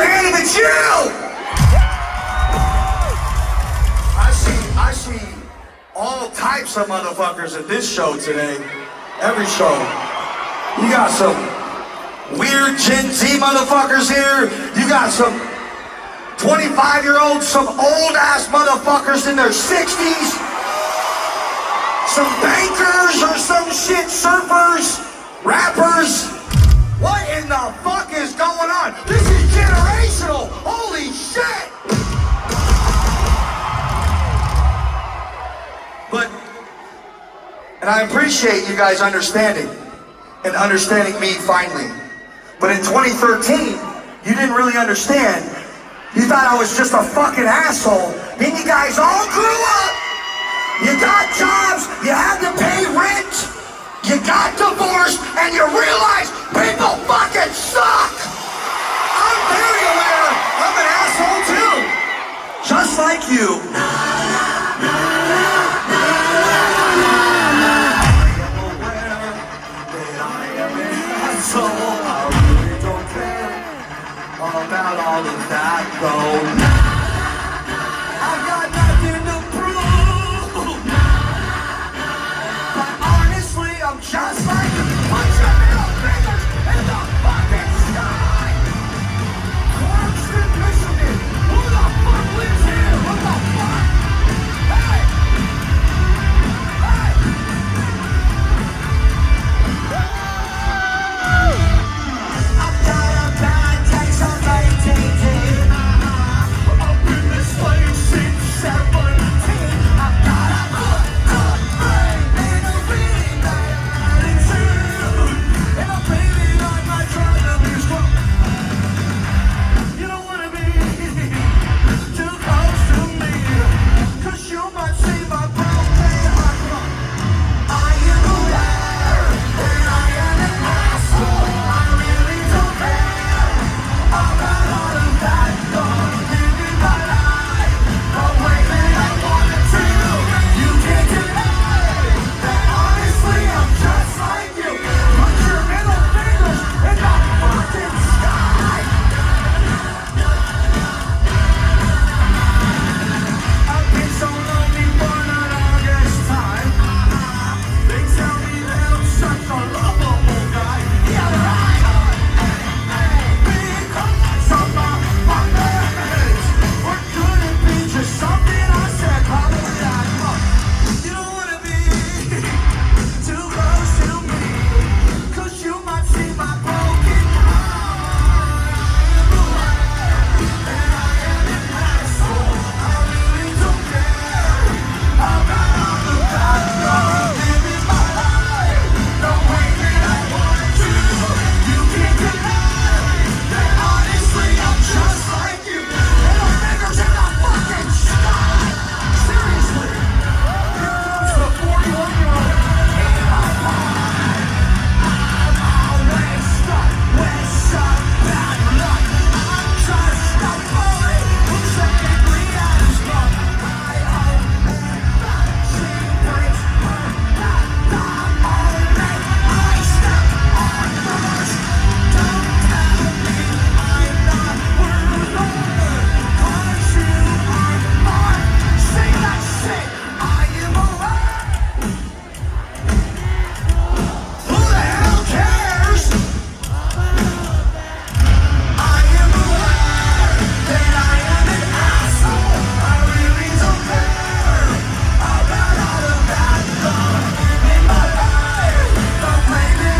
your hand if it's you! I see all types of motherfuckers at this show today. Every show. You got some weird Gen Z motherfuckers here. You got some 25-year-olds, some old-ass motherfuckers in their 60s. Some bankers or some shit, surfers, rappers. What in the fuck is going on? This is generational. Holy shit! And I appreciate you guys understanding and understanding me finally. But in 2013, you didn't really understand. You thought I was just a fucking asshole. Then you guys all grew up. You got jobs. You had to pay rent. You got divorced, and you realized people fucking suck. I'm very aware I'm an asshole too. Just like you. So I really don't care about all of that though. I've got nothing.